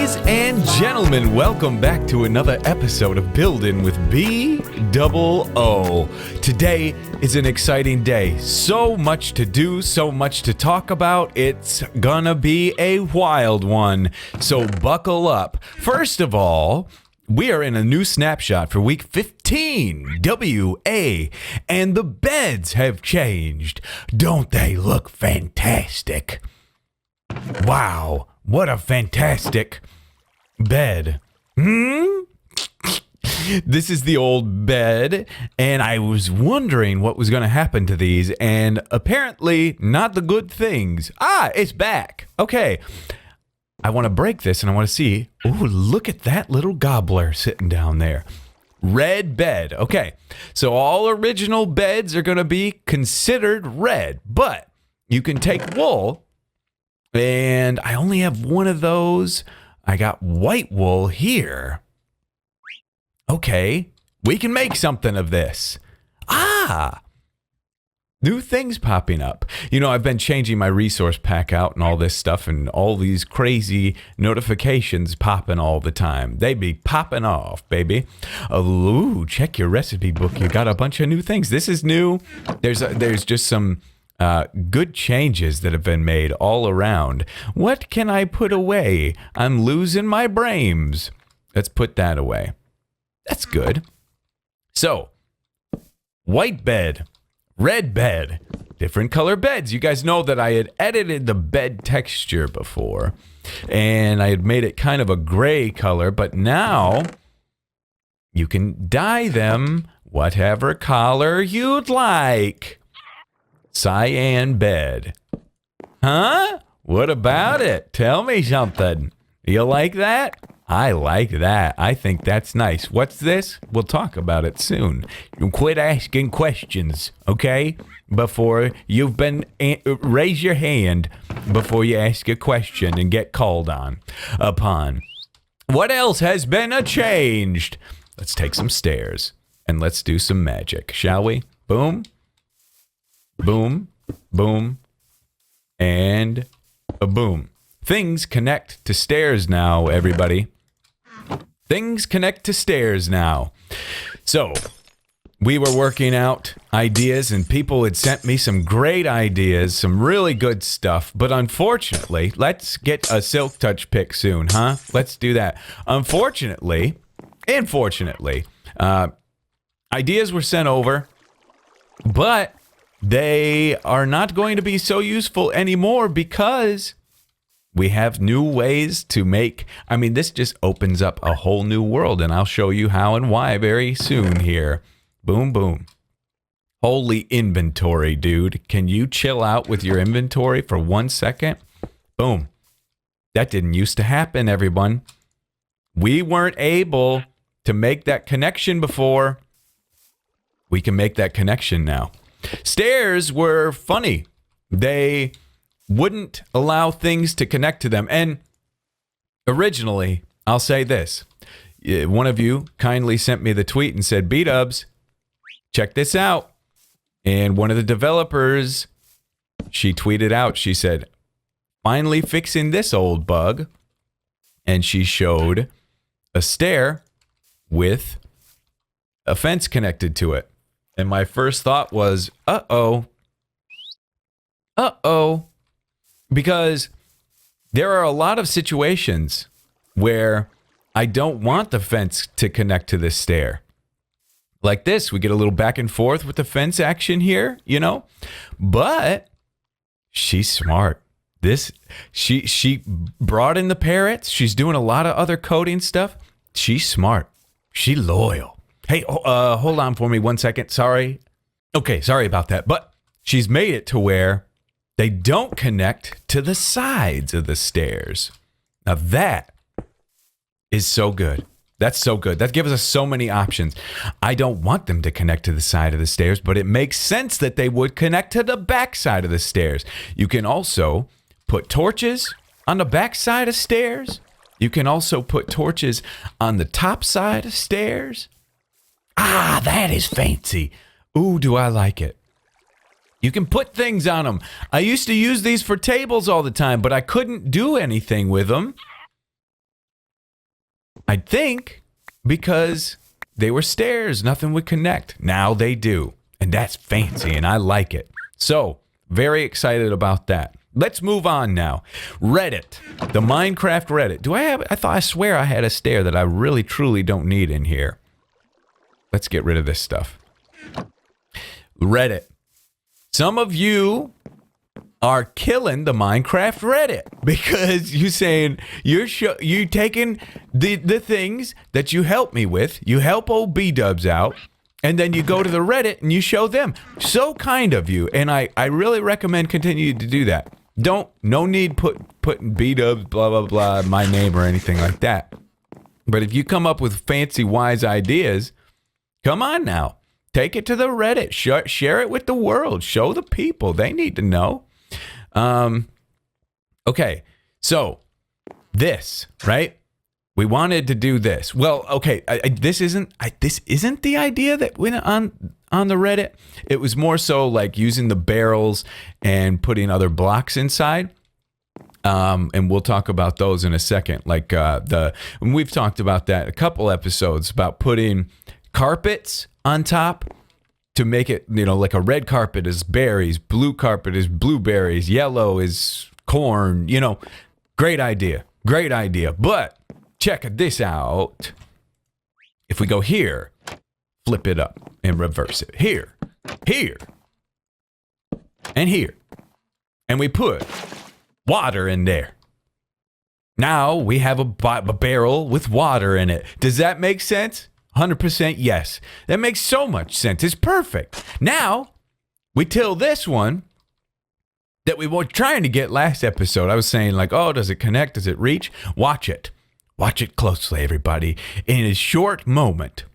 Ladies and gentlemen, welcome back to another episode of Building with BdoubleO. Today is an exciting day. So much to do, so much to talk about. It's gonna be a wild one. So buckle up. First of all, we are in a new snapshot for week 15, WA, and the beds have changed. Don't they look fantastic? Wow, what a fantastic bed. This is the old bed, and I was wondering what was going to happen to these, and apparently not the good things. It's back. Okay. I want to break this, and I want to see. Ooh, look at that little gobbler sitting down there. Red bed. Okay, so all original beds are going to be considered red, but you can take wool, and I only have one of those. I got white wool here. Okay, we can make something of this. New things popping up. You know, I've been changing my resource pack out and all this stuff, and all these crazy notifications popping all the time. They be popping off, baby. Ooh, check your recipe book. You got a bunch of new things. This is new. There's just some good changes that have been made all around. What can I put away? I'm losing my brains. Let's put that away. That's good. So, white bed. Red bed, different color beds. You guys know that I had edited the bed texture before, and I had made it kind of a gray color, but now you can dye them whatever color you'd like. Cyan bed. Huh? What about it? Tell me something. You like that? I like that. I think that's nice. What's this? We'll talk about it soon. Quit asking questions, okay? Before you've been... raise your hand before you ask a question and get called upon. What else has been changed? Let's take some stairs and let's do some magic, shall we? Boom. Boom. Boom. And a boom. Things connect to stairs now, everybody. Things connect to stairs now. So, we were working out ideas, and people had sent me some great ideas, some really good stuff. But unfortunately, let's get a Silk Touch pick soon, huh? Let's do that. Unfortunately, ideas were sent over, but they are not going to be so useful anymore because we have new ways to make. I mean, this just opens up a whole new world, and I'll show you how and why very soon here. Boom, boom. Holy inventory, dude. Can you chill out with your inventory for 1 second? Boom. That didn't used to happen, everyone. We weren't able to make that connection before. We can make that connection now. Stairs were funny. They wouldn't allow things to connect to them. And originally, I'll say this. One of you kindly sent me the tweet and said, Bdubs, check this out. And one of the developers, she tweeted out, she said, finally fixing this old bug. And she showed a stair with a fence connected to it. And my first thought was, uh-oh. Because there are a lot of situations where I don't want the fence to connect to this stair. Like this, we get a little back and forth with the fence action here, you know? But she's smart. She brought in the parrots. She's doing a lot of other coding stuff. She's smart. She's loyal. Hey, hold on for me 1 second. Sorry. Okay, sorry about that. But she's made it to where they don't connect to the sides of the stairs. Now that is so good. That's so good. That gives us so many options. I don't want them to connect to the side of the stairs, but it makes sense that they would connect to the back side of the stairs. You can also put torches on the back side of stairs. You can also put torches on the top side of stairs. That is fancy. Ooh, do I like it. You can put things on them. I used to use these for tables all the time, but I couldn't do anything with them I think because they were stairs, nothing would connect. Now they do. And that's fancy, and I like it. So, very excited about that. Let's move on now. Reddit. The Minecraft Reddit. Do I have... I swear I had a stair that I really, truly don't need in here. Let's get rid of this stuff. Reddit. Some of you are killing the Minecraft Reddit because you're saying you're taking the things that you help me with, you help old Bdubs out, and then you go to the Reddit and you show them. So kind of you, and I really recommend continue to do that. No need putting Bdubs, blah, blah, blah, my name or anything like that. But if you come up with fancy, wise ideas, come on now. Take it to the Reddit. Share it with the world. Show the people. They need to know. Okay, so this, right? We wanted to do this. Well, okay, this isn't the idea that went on the Reddit. It was more so like using the barrels and putting other blocks inside. And we'll talk about those in a second. Like we've talked about that a couple episodes about putting carpets on top to make it, like a red carpet is berries, blue carpet is blueberries, yellow is corn, great idea. But check this out. If we go here, flip it up and reverse it. Here, and here. And we put water in there. Now we have a barrel with water in it. Does that make sense? 100% yes. That makes so much sense. It's perfect. Now, we till this one that we were trying to get last episode. I was saying like, oh, does it connect? Does it reach? Watch it. Watch it closely, everybody. In a short moment,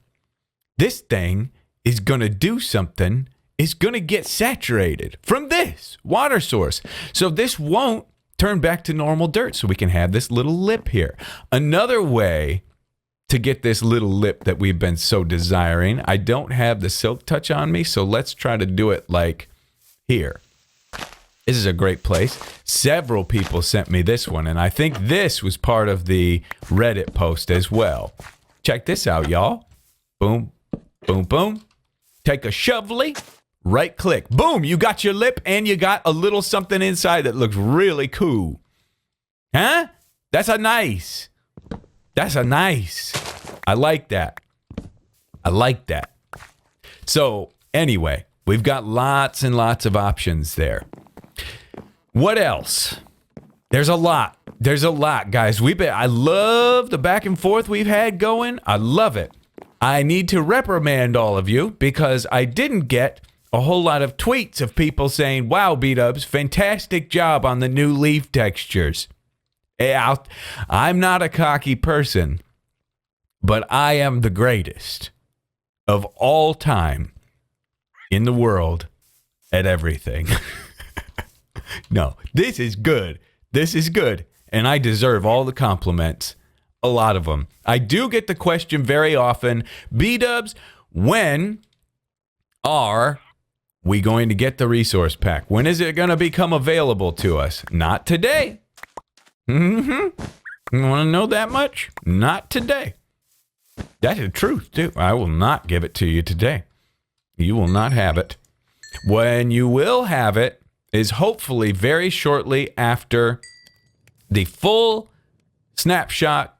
this thing is going to do something. It's going to get saturated from this water source. So this won't turn back to normal dirt. So we can have this little lip here. Another way to get this little lip that we've been so desiring. I don't have the silk touch on me, so let's try to do it like here. This is a great place. Several people sent me this one, and I think this was part of the Reddit post as well. Check this out, y'all. Boom, boom, boom. Take a shovelly, right click. Boom, you got your lip, and you got a little something inside that looks really cool. Huh? That's a nice. I like that. So anyway, we've got lots and lots of options there. What else? There's a lot, guys. I love the back and forth we've had going. I love it. I need to reprimand all of you because I didn't get a whole lot of tweets of people saying, wow, Bdubs, fantastic job on the new leaf textures. I'm not a cocky person, but I am the greatest of all time in the world at everything. No, this is good. And I deserve all the compliments, a lot of them. I do get the question very often, Bdubs, when are we going to get the resource pack? When is it going to become available to us? Not today. You want to know that much? Not today. That's the truth, too. I will not give it to you today. You will not have it. When you will have it is hopefully very shortly after the full snapshot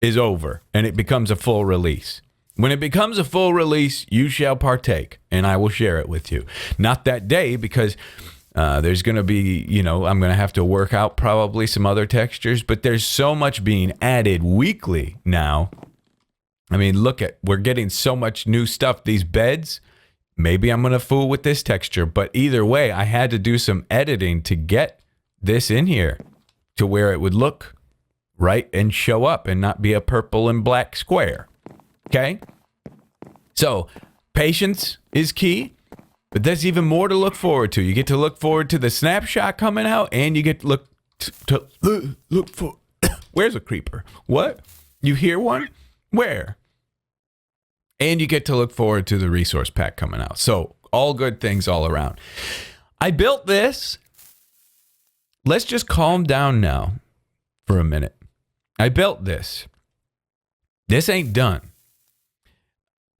is over and it becomes a full release. When it becomes a full release, you shall partake, and I will share it with you. Not that day, because there's going to be, I'm going to have to work out probably some other textures, but there's so much being added weekly now. I mean, we're getting so much new stuff. These beds, maybe I'm going to fool with this texture, but either way, I had to do some editing to get this in here to where it would look right and show up and not be a purple and black square. Okay? So, patience is key. But there's even more to look forward to. You get to look forward to the snapshot coming out, and you get to look for. Where's a creeper? What? You hear one? Where? And you get to look forward to the resource pack coming out. So all good things all around. I built this. Let's just calm down now for a minute. I built this This ain't done.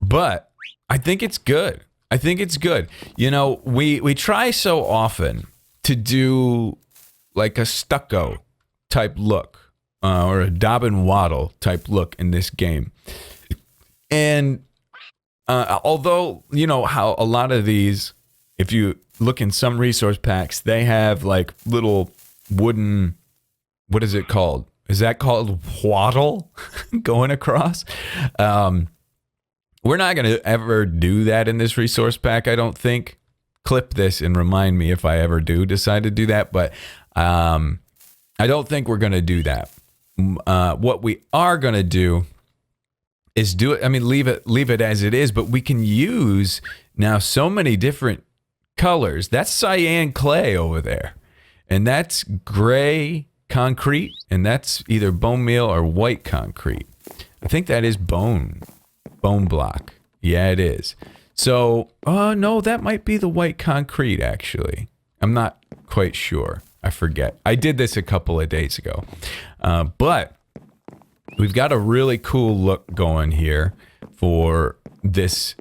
But I think it's good. I think it's good. You know, we try so often to do like a stucco type look or a daub and waddle type look in this game. And although, you know, how a lot of these, if you look in some resource packs, they have like little wooden, what is it called? Is that called waddle going across? We're not going to ever do that in this resource pack, I don't think. Clip this and remind me if I ever do decide to do that. But I don't think we're going to do that. What we are going to do is do it. I mean, leave it as it is. But we can use now so many different colors. That's cyan clay over there. And that's gray concrete. And that's either bone meal or white concrete. I think that is bone block. Yeah, it is. So, no, that might be the white concrete, actually. I'm not quite sure. I forget. I did this a couple of days ago. But we've got a really cool look going here for this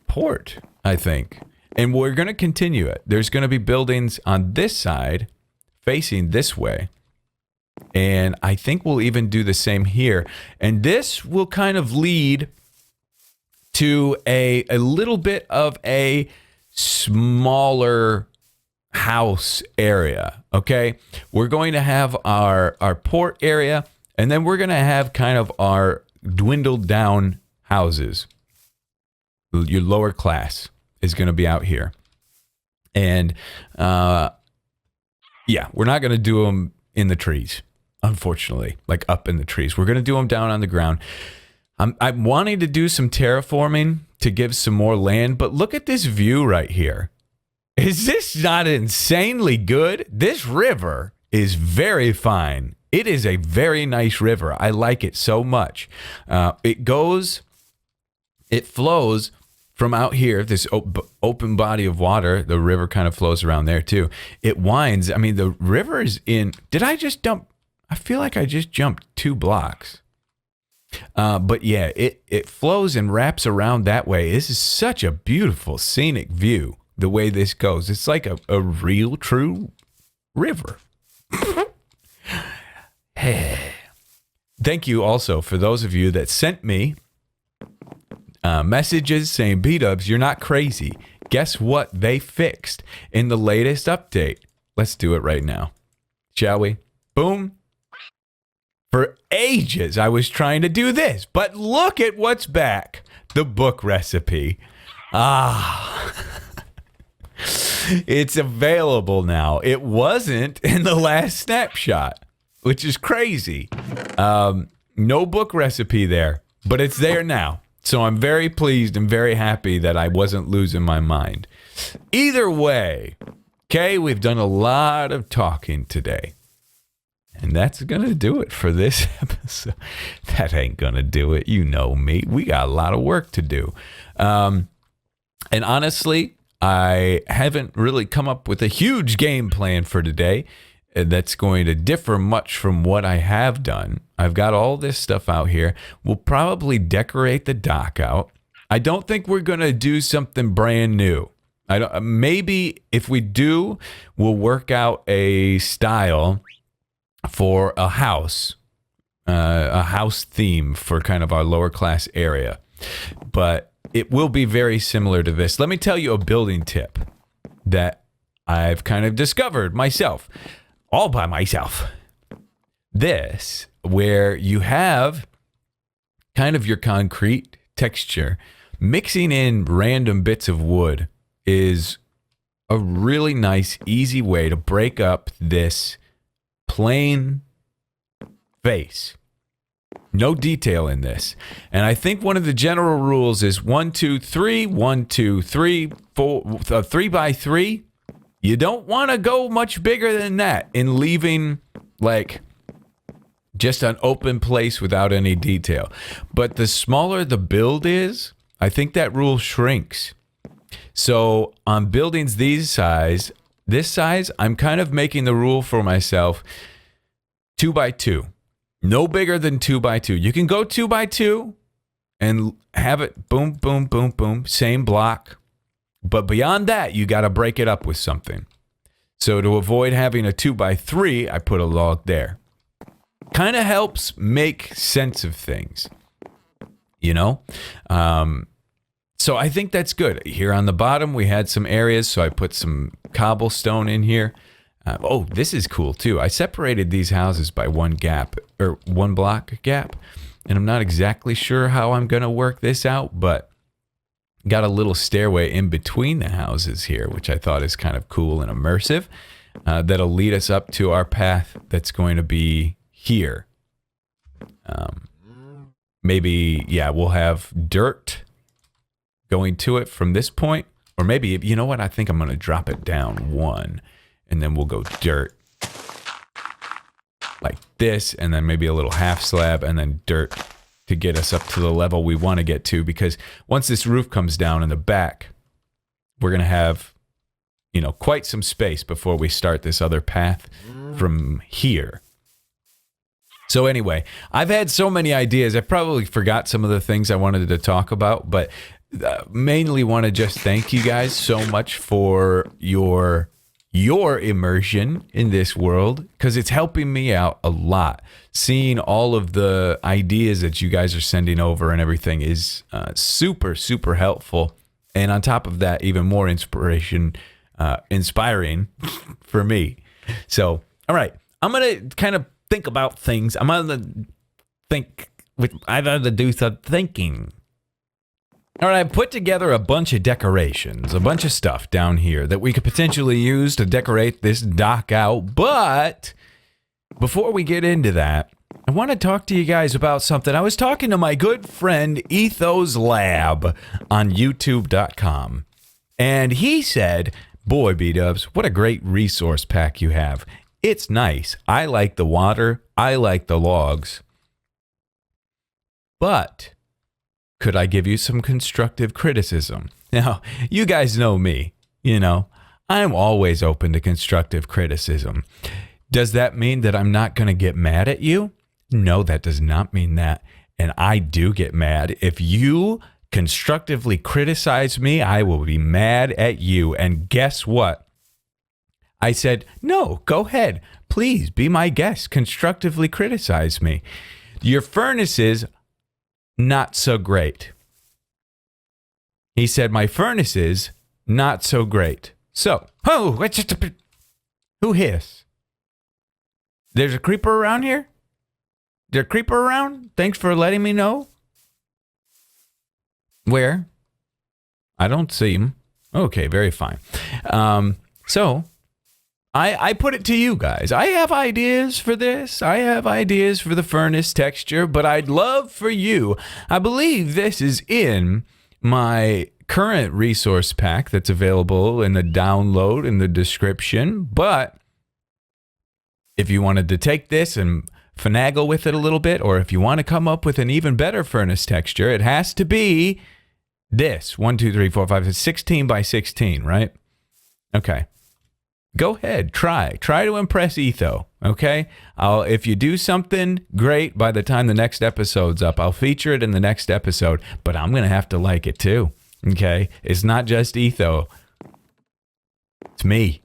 port, I think. And we're going to continue it. There's going to be buildings on this side facing this way. And I think we'll even do the same here. And this will kind of lead to a little bit of a smaller house area, okay? We're going to have our port area, and then we're going to have kind of our dwindled down houses. Your lower class is going to be out here. And, yeah, we're not going to do them in the trees, unfortunately, like up in the trees. We're going to do them down on the ground. I'm wanting to do some terraforming to give some more land, but look at this view right here. Is this not insanely good? This river is very fine. It is a very nice river. I like it so much. It flows from out here, this open body of water. The river kind of flows around there too. It winds. I mean, the river is in. Did I just dump? I feel like I just jumped 2 blocks. But yeah, it flows and wraps around that way. This is such a beautiful scenic view, the way this goes. It's like a real, true river. Thank you also for those of you that sent me messages saying, Bdubs, you're not crazy. Guess what they fixed in the latest update? Let's do it right now. Shall we? Boom. For ages, I was trying to do this, but look at what's back. The book recipe. It's available now. It wasn't in the last snapshot, which is crazy. No book recipe there, but it's there now. So I'm very pleased and very happy that I wasn't losing my mind. Either way, okay, we've done a lot of talking today. And that's going to do it for this episode. That ain't going to do it. You know me. We got a lot of work to do. And honestly, I haven't really come up with a huge game plan for today that's going to differ much from what I have done. I've got all this stuff out here. We'll probably decorate the dock out. I don't think we're going to do something brand new. Maybe if we do, we'll work out a style for a house theme for kind of our lower class area. But it will be very similar to this. Let me tell you a building tip that I've kind of discovered myself, all by myself. This, where you have kind of your concrete texture, mixing in random bits of wood is a really nice, easy way to break up this plain face. No detail in this. And I think one of the general rules is 1, 2, 3, 1, 2, 3, 4, 3 by 3. You don't want to go much bigger than that in leaving like just an open place without any detail. But the smaller the build is, I think that rule shrinks. So on buildings this size, I'm kind of making the rule for myself 2 by 2. No bigger than 2 by 2. You can go 2 by 2 and have it boom, boom, boom, boom, same block. But beyond that, you got to break it up with something. So to avoid having a 2 by 3, I put a log there. Kind of helps make sense of things, you know? So I think that's good. Here on the bottom, we had some areas, so I put some cobblestone in here. Oh, this is cool too. I separated these houses by one gap, or one block gap, and I'm not exactly sure how I'm going to work this out, but got a little stairway in between the houses here, which I thought is kind of cool and immersive. That'll lead us up to our path that's going to be here. Maybe, yeah, we'll have dirt going to it from this point, or maybe, you know what? I think I'm going to drop it down 1, and then we'll go dirt like this, and then maybe a little half slab, and then dirt to get us up to the level we want to get to, because once this roof comes down in the back, we're going to have, you know, quite some space before we start this other path from here. So anyway, I've had so many ideas. I probably forgot some of the things I wanted to talk about, but mainly want to just thank you guys so much for your immersion in this world, because it's helping me out a lot. Seeing all of the ideas that you guys are sending over and everything is super, super helpful. And on top of that, even more inspiring for me. So, all right, I'm going to kind of think about things. I'm going to think I've had to do some thinking. All right, I put together a bunch of decorations, a bunch of stuff down here that we could potentially use to decorate this dock out. But before we get into that, I want to talk to you guys about something. I was talking to my good friend Ethos Lab on YouTube.com, and he said, boy, Bdubs, what a great resource pack you have. It's nice. I like the water. I like the logs. But could I give you some constructive criticism? Now, you guys know me, you know, I'm always open to constructive criticism. Does that mean that I'm not going to get mad at you? No, that does not mean that. And I do get mad. If you constructively criticize me, I will be mad at you. And guess what? I said, no, go ahead. Please be my guest. Constructively criticize me. Your furnaces, not so great. He said, my furnaces, not so great. So, who hiss? There's a creeper around here? There's a creeper around? Thanks for letting me know. Where? I don't see him. Okay, very fine. So, I put it to you guys. I have ideas for this. I have ideas for the furnace texture, but I'd love for you. I believe this is in my current resource pack that's available in the download in the description. But if you wanted to take this and finagle with it a little bit, or if you want to come up with an even better furnace texture, it has to be this. 1, 2, 3, 4, 5, 16 by 16, right? Okay. Go ahead, try to impress Etho, okay? If you do something great, by the time the next episode's up, I'll feature it in the next episode, but I'm going to have to like it too, okay? It's not just Etho. It's me.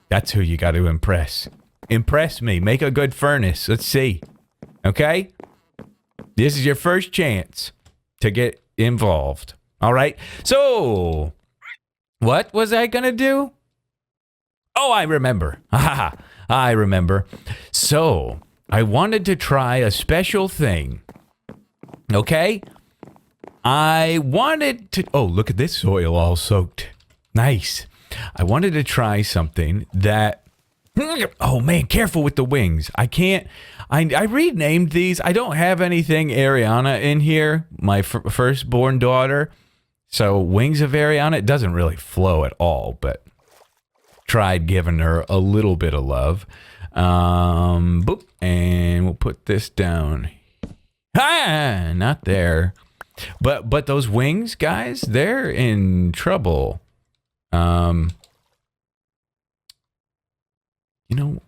That's who you got to impress. Impress me. Make a good furnace. Let's see, okay? This is your first chance to get involved, all right? So, what was I going to do? Oh, I remember. I remember. So, I wanted to try a special thing. Okay? I wanted to... Oh, look at this soil all soaked. Nice. I wanted to try something that... Oh, man, careful with the wings. I can't... I renamed these. I don't have anything Ariana in here, my firstborn daughter. So, Wings of Ariana, it doesn't really flow at all, but... tried giving her a little bit of love. Boop, and we'll put this down. Ah, not there. But those wings, guys, they're in trouble. You know,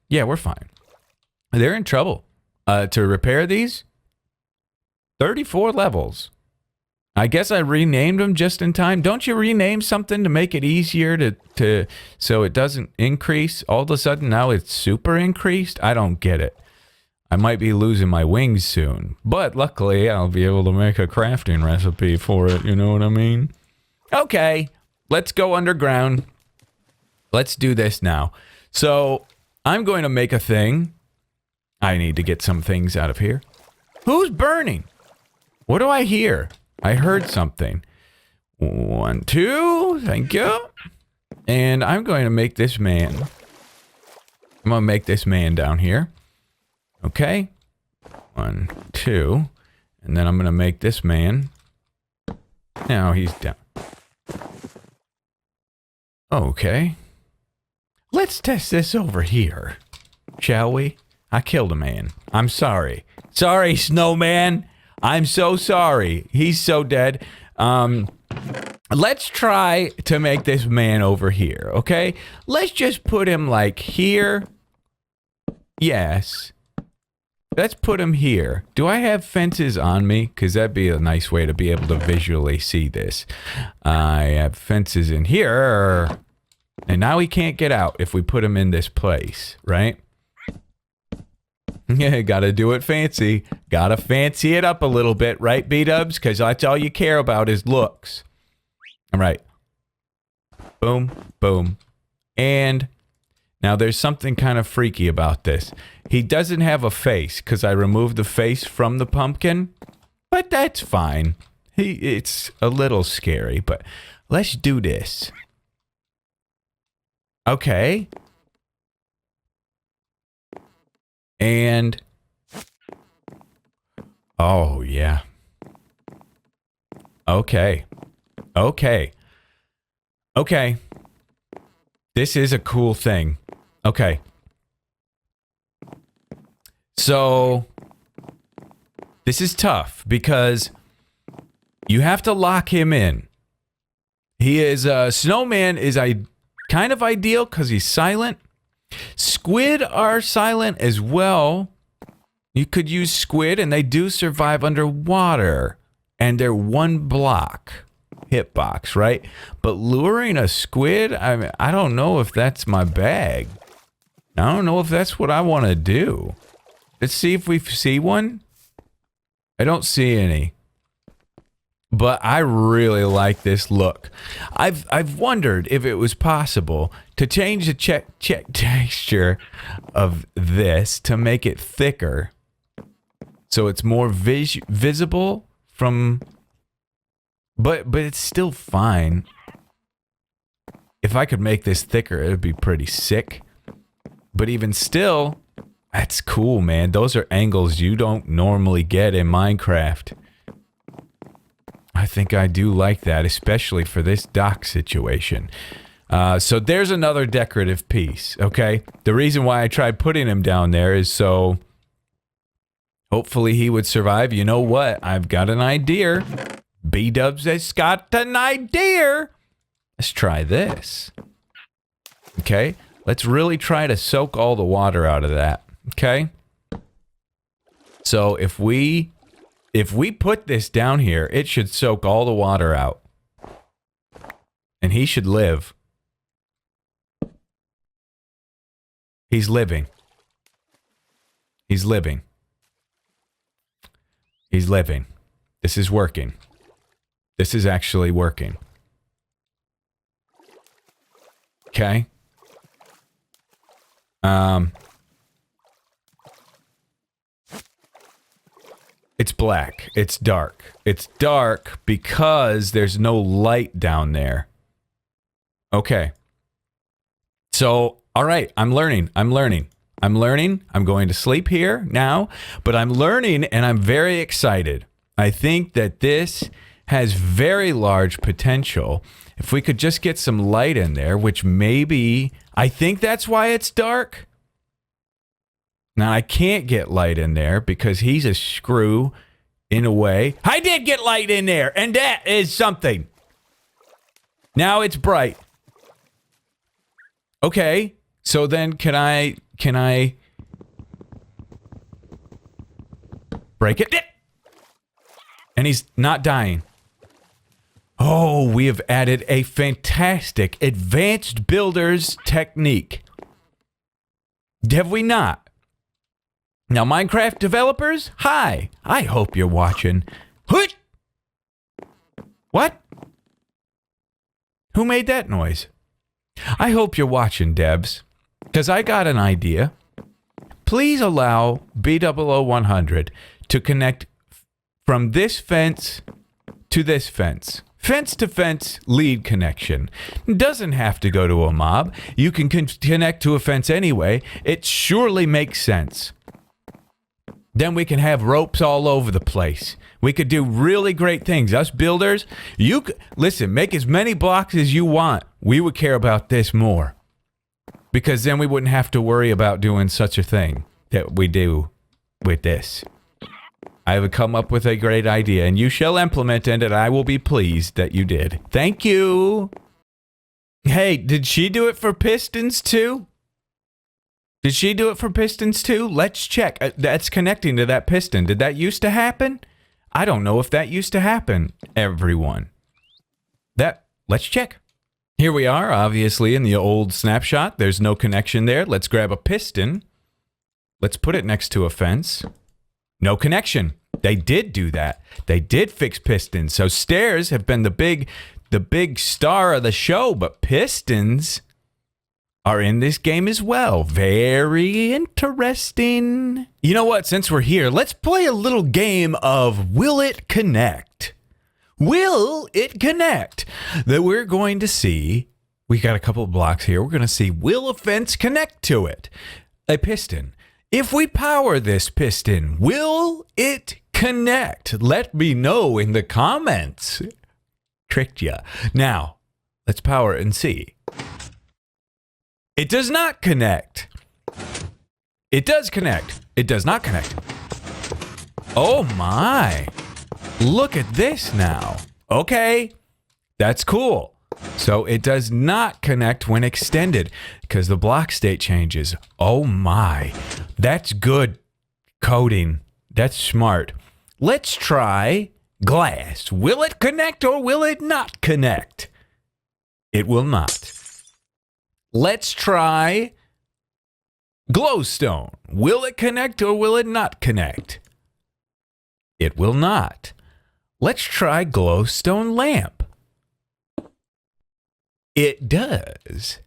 yeah, we're fine. They're in trouble. To repair these, 34 levels. I guess I renamed them just in time. Don't you rename something to make it easier to so it doesn't increase? All of a sudden now it's super increased? I don't get it. I might be losing my wings soon. But luckily I'll be able to make a crafting recipe for it. You know what I mean? Okay, let's go underground. Let's do this now. So I'm going to make a thing. I need to get some things out of here. Who's burning? What do I hear? I heard something. 1, 2, thank you. And I'm going to make this man. I'm going to make this man down here. Okay. 1, 2. And then I'm going to make this man. Now he's down. Okay. Let's test this over here. Shall we? I killed a man. I'm sorry. Sorry, snowman. I'm so sorry. He's so dead. Let's try to make this man over here, okay? Let's just put him like here. Yes. Let's put him here. Do I have fences on me? Because that'd be a nice way to be able to visually see this. I have fences in here. And now he can't get out if we put him in this place, right? Yeah, gotta do it fancy. Gotta fancy it up a little bit, right, Bdubs? Because that's all you care about is looks. All right. Boom, boom. And now there's something kind of freaky about this. He doesn't have a face because I removed the face from the pumpkin. But that's fine. It's a little scary, but let's do this. Okay. And oh yeah. Okay. Okay. Okay. This is a cool thing. Okay. So this is tough because you have to lock him in. He is snowman is kind of ideal because he's silent. Squid are silent as well. You could use squid, and they do survive underwater. And they're 1 block hitbox, right? But luring a squid, I mean, I don't know if that's my bag. I don't know if that's what I want to do. Let's see if we see one. I don't see any. But I really like this look. I've wondered if it was possible to change the texture of this to make it thicker, so it's more visible from. But it's still fine. If I could make this thicker, it would be pretty sick. But even still, that's cool, man. Those are angles you don't normally get in Minecraft. I think I do like that, especially for this dock situation. So there's another decorative piece, okay? The reason why I tried putting him down there is so hopefully he would survive. You know what? I've got an idea. Bdubs has got an idea. Let's try this. Okay? Let's really try to soak all the water out of that, okay? So if we put this down here, it should soak all the water out. And he should live. He's living. He's living. He's living. This is working. This is actually working. Okay. It's black. It's dark. It's dark because there's no light down there. Okay. So, all right, I'm learning. I'm learning. I'm learning. I'm going to sleep here now, but I'm learning and I'm very excited. I think that this has very large potential. If we could just get some light in there, which maybe, I think that's why it's dark. Now, I can't get light in there because he's a screw in a way. I did get light in there, and that is something. Now it's bright. Okay, so then can I break it. And he's not dying. Oh, we have added a fantastic advanced builder's technique. Have we not? Now, Minecraft developers, hi. I hope you're watching. What? Who made that noise? I hope you're watching, Debs, because I got an idea. Please allow BdoubleO to connect from this fence to this fence. Fence to fence lead connection. Doesn't have to go to a mob. You can connect to a fence anyway. It surely makes sense. Then we can have ropes all over the place. We could do really great things. Us builders, you could, listen, make as many blocks as you want. We would care about this more. Because then we wouldn't have to worry about doing such a thing that we do with this. I have come up with a great idea, and you shall implement it, and I will be pleased that you did. Thank you. Hey, did she do it for pistons too? Did she do it for pistons too? Let's check. That's connecting to that piston. Did that used to happen? I don't know if that used to happen, everyone. Let's check. Here we are, obviously, in the old snapshot. There's no connection there. Let's grab a piston. Let's put it next to a fence. No connection. They did do that. They did fix pistons. So stairs have been the big star of the show, but pistons are in this game as well. Very interesting. You know what? Since we're here, let's play a little game of Will It Connect? Will it connect? That we're going to see. We got a couple of blocks here. We're going to see, will a fence connect to it? A piston. If we power this piston, will it connect? Let me know in the comments. Tricked ya. Now, let's power it and see. It does not connect. It does connect. It does not connect. Oh my. Look at this now. Okay. That's cool. So it does not connect when extended because the block state changes. Oh my. That's good coding. That's smart. Let's try glass. Will it connect or will it not connect? It will not. Let's try glowstone. Will it connect or will it not connect? It will not. Let's try glowstone lamp. It does.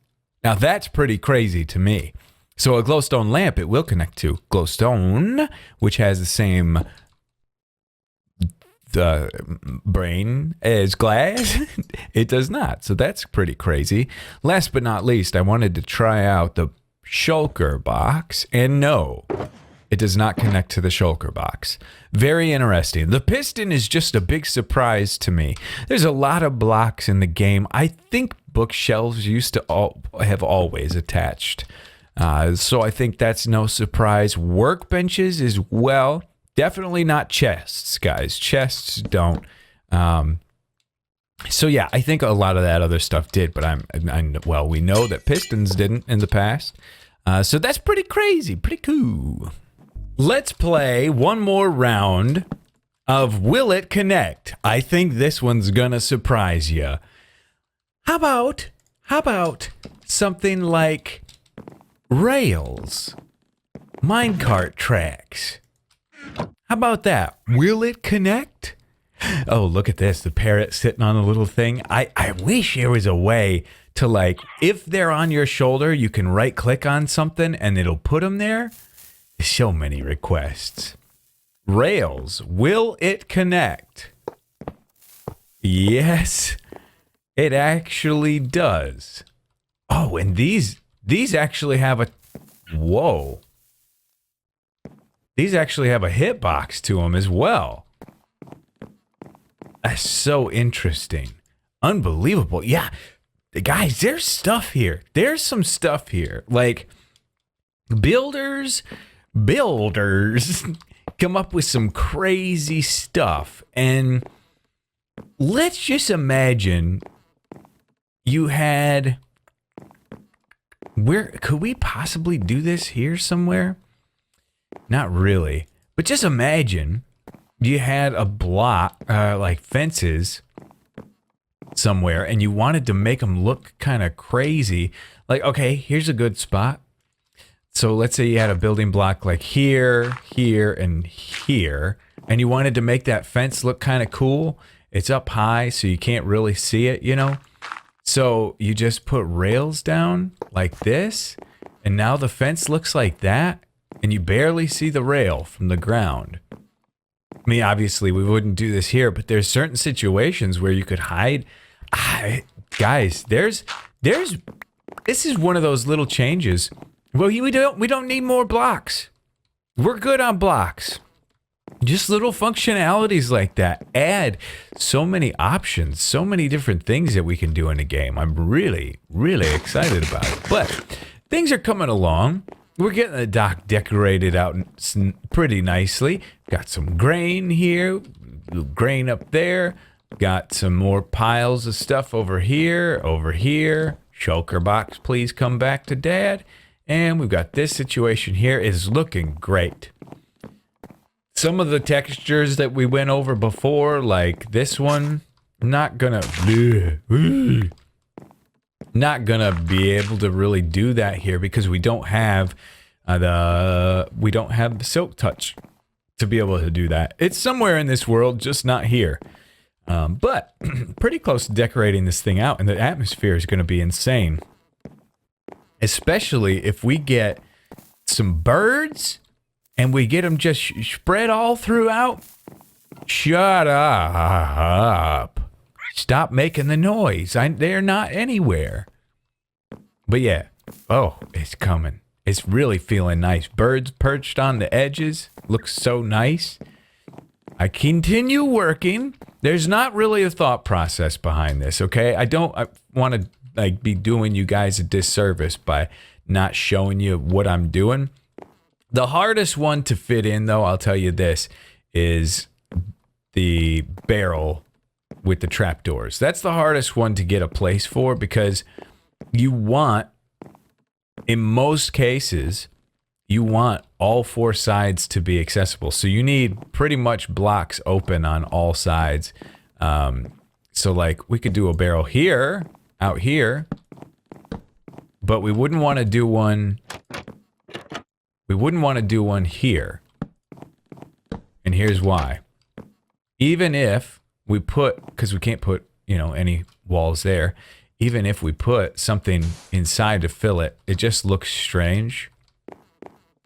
Now that's pretty crazy to me. So a glowstone lamp, it will connect to glowstone, which has the same brain as glass. It does not. So that's pretty crazy. Last but not least, I wanted to try out the shulker box, and no, it does not connect to the shulker box. Very interesting. The piston is just a big surprise to me. There's a lot of blocks in the game. I think bookshelves used to have always attached. So I think that's no surprise. Workbenches as well. Definitely not chests, guys. Chests don't. So yeah, I think a lot of that other stuff did, but well, we know that pistons didn't in the past. So that's pretty crazy, pretty cool. Let's play one more round of Will It Connect? I think this one's gonna surprise you. How about something like rails, minecart tracks? How about that? Will it connect? Oh, look at this. The parrot sitting on a little thing. I wish there was a way to, like, if they're on your shoulder, you can right click on something and it'll put them there. So many requests. Rails. Will it connect? Yes, it actually does. Oh, and these actually have a, whoa. These actually have a hitbox to them as well. That's so interesting. Unbelievable. Yeah, guys, there's stuff here. There's some stuff here. Like, builders come up with some crazy stuff. And let's just imagine you had, where could we possibly do this here somewhere? Not really, but just imagine you had a block, like fences somewhere, and you wanted to make them look kind of crazy. Like, okay, here's a good spot. So let's say you had a building block like here, here, and here, and you wanted to make that fence look kind of cool. It's up high, so you can't really see it, you know? So you just put rails down like this, and now the fence looks like that, and you barely see the rail from the ground. I mean, obviously, we wouldn't do this here, but there's certain situations where you could hide. Guys, this is one of those little changes. Well, we don't need more blocks. We're good on blocks. Just little functionalities like that add so many options, so many different things that we can do in a game. I'm really, really excited about it. But things are coming along. We're getting the dock decorated out pretty nicely. Got some grain here, grain up there. Got some more piles of stuff over here, Shulker box, please come back to Dad. And we've got this situation here. It is looking great. Some of the textures that we went over before, like this one, not gonna be able to really do that here because we don't have the silk touch to be able to do that. It's somewhere in this world, just not here. But pretty close to decorating this thing out, and the atmosphere is going to be insane. Especially if we get some birds and we get them just spread all throughout. Shut up. Stop making the noise. They're not anywhere. But yeah. Oh, it's coming. It's really feeling nice. Birds perched on the edges. Looks so nice. I continue working. There's not really a thought process behind this, okay? I want to be doing you guys a disservice by not showing you what I'm doing. The hardest one to fit in, though, I'll tell you this, is the barrel with the trapdoors. That's the hardest one to get a place for because you want, in most cases, you want all four sides to be accessible. So you need pretty much blocks open on all sides. So like we could do a barrel here, out here, but we wouldn't want to do one. We wouldn't want to do one here. And here's why. Even if we put, because we can't put, any walls there. Even if we put something inside to fill it, it just looks strange.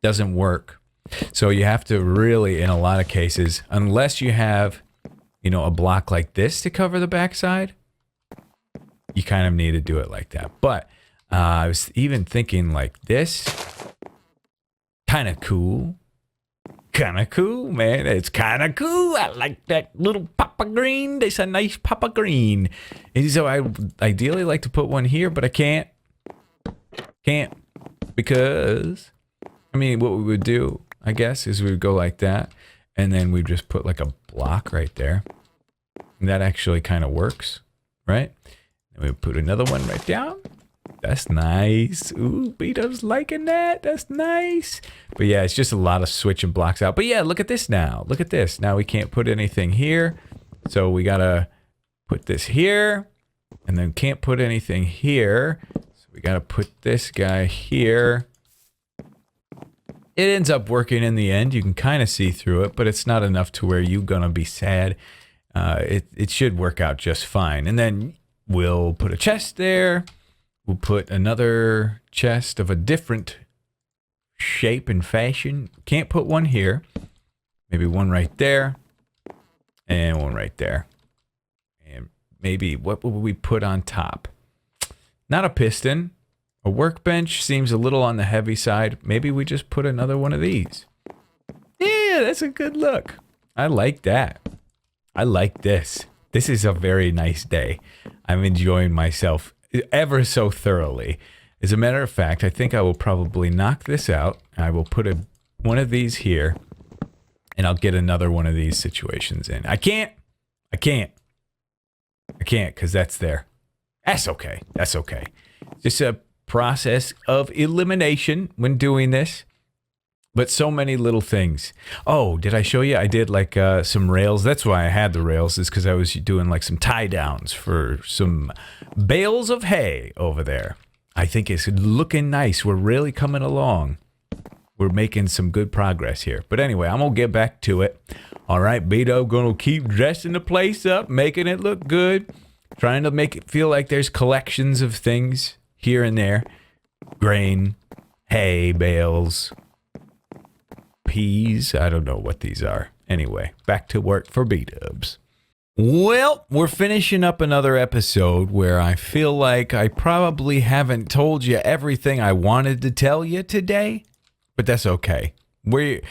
Doesn't work. So you have to really, in a lot of cases, unless you have, a block like this to cover the backside, you kind of need to do it like that. But I was even thinking like this, kind of cool. Kind of cool, man. It's kind of cool. I like that little papa green. That's a nice papa green. And so I ideally like to put one here, but I can't. Can't. Because, what we would do, I guess, is we would go like that. And then we'd just put like a block right there. And that actually kind of works, right? And we would put another one right down. That's nice. Ooh, Bdubs liking that. That's nice. But yeah, it's just a lot of switching blocks out. But yeah, look at this now. Look at this. Now we can't put anything here. So we gotta put this here. And then can't put anything here. So we gotta put this guy here. It ends up working in the end. You can kind of see through it, but it's not enough to where you're gonna be sad. It should work out just fine. And then we'll put a chest there. We'll put another chest of a different shape and fashion. Can't put one here. Maybe one right there. And one right there. And maybe, what would we put on top? Not a piston. A workbench seems a little on the heavy side. Maybe we just put another one of these. Yeah, that's a good look. I like that. I like this. This is a very nice day. I'm enjoying myself ever so thoroughly. As a matter of fact, I think I will probably knock this out. I will put one of these here, and I'll get another one of these situations in. I can't, because that's there. That's okay. That's okay. Just a process of elimination when doing this. But so many little things. Oh, did I show you? I did like some rails. That's why I had the rails, is because I was doing like some tie downs for some bales of hay over there. I think it's looking nice. We're really coming along. We're making some good progress here. But anyway, I'm going to get back to it. All right, Bdo, going to keep dressing the place up, making it look good. Trying to make it feel like there's collections of things here and there. Grain, hay, bales, peas. I don't know what these are. Anyway, back to work for Bdubs. Well, we're finishing up another episode where I feel like I probably haven't told you everything I wanted to tell you today, but that's okay. We're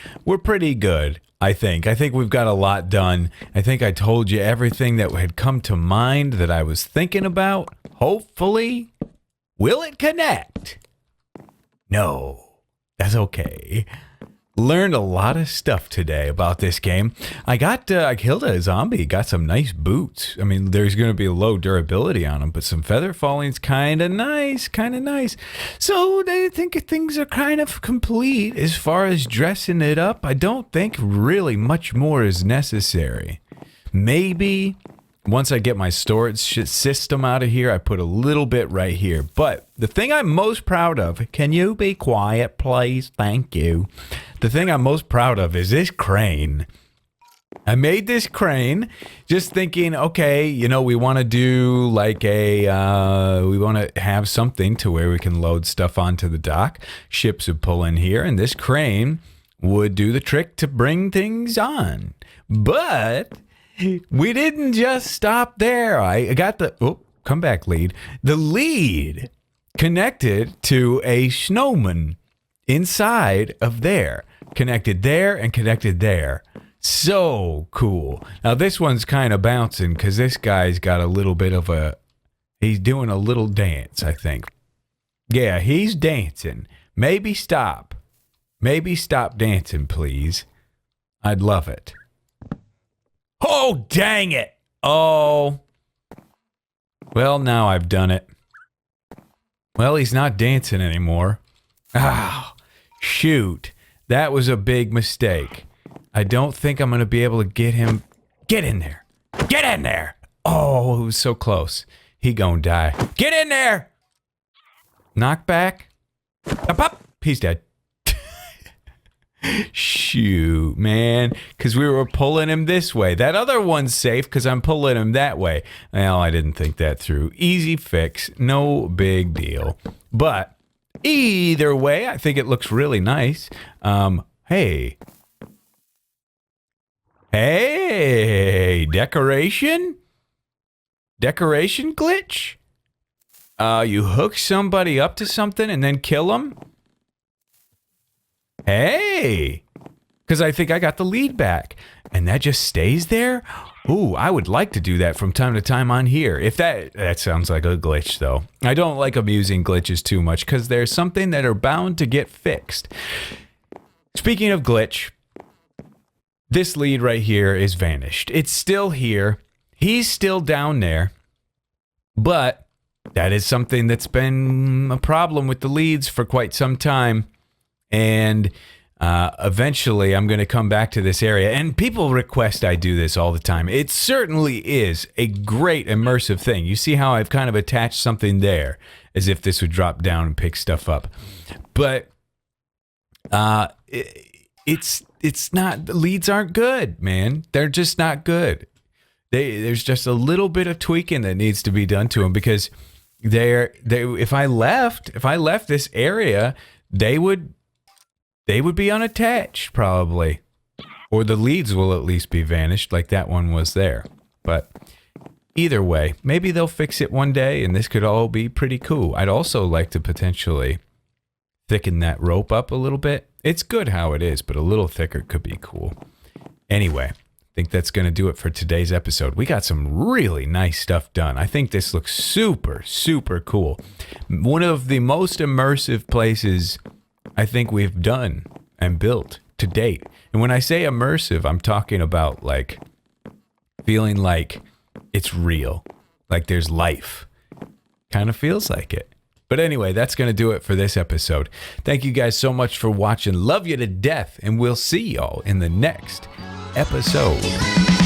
pretty good, I think. I think we've got a lot done. I think I told you everything that had come to mind that I was thinking about. Hopefully, will it connect? No, that's okay. Learned a lot of stuff today about this game. I killed a zombie, got some nice boots. I mean, there's going to be a low durability on them, but some feather falling's kind of nice. So I think things are kind of complete as far as dressing it up. I don't think really much more is necessary. Maybe once I get my storage system out of here, I put a little bit right here. But the thing I'm most proud of, can you be quiet, please? Thank you. The thing I'm most proud of is this crane. I made this crane just thinking, okay, you know, we want to do like we want to have something to where we can load stuff onto the dock. Ships would pull in here, and this crane would do the trick to bring things on. But we didn't just stop there. I got come back, lead. The lead connected to a snowman inside of there. Connected there and connected there. So cool. Now this one's kind of bouncing because this guy's got a little bit of he's doing a little dance, I think. Yeah, he's dancing. Maybe stop. Maybe stop dancing, please. I'd love it. Oh, dang it. Oh. Well, now I've done it. Well, he's not dancing anymore. Ah, shoot. That was a big mistake. I don't think I'm going to be able to get him. Get in there. Get in there. Oh, it was so close. He gonna die. Get in there. Knock back. Up, up. He's dead. Shoot, man. Because we were pulling him this way. That other one's safe because I'm pulling him that way. Well, I didn't think that through. Easy fix. No big deal. But either way, I think it looks really nice. Hey. Hey, decoration? Decoration glitch? You hook somebody up to something and then kill them? Hey. Because I think I got the lead back. And that just stays there? Ooh, I would like to do that from time to time on here. If that sounds like a glitch, though. I don't like abusing glitches too much because there's something that are bound to get fixed. Speaking of glitch, this lead right here is vanished. It's still here. He's still down there. But that is something that's been a problem with the leads for quite some time. And eventually I'm going to come back to this area. And people request I do this all the time. It certainly is a great immersive thing. You see how I've kind of attached something there as if this would drop down and pick stuff up. But it's not, the leads aren't good, man. They're just not good. There's just a little bit of tweaking that needs to be done to them because if I left this area, they would be unattached probably, or the leads will at least be vanished like that one was there. But either way, maybe they'll fix it one day and this could all be pretty cool. I'd also like to potentially thicken that rope up a little bit. It's good how it is, but a little thicker could be cool. Anyway, I think that's going to do it for today's episode. We got some really nice stuff done. I think this looks super, super cool. One of the most immersive places I think we've done and built to date. And when I say immersive, I'm talking about like feeling like it's real, like there's life. Kind of feels like it. But anyway, that's going to do it for this episode. Thank you guys so much for watching. Love you to death, and we'll see y'all in the next episode.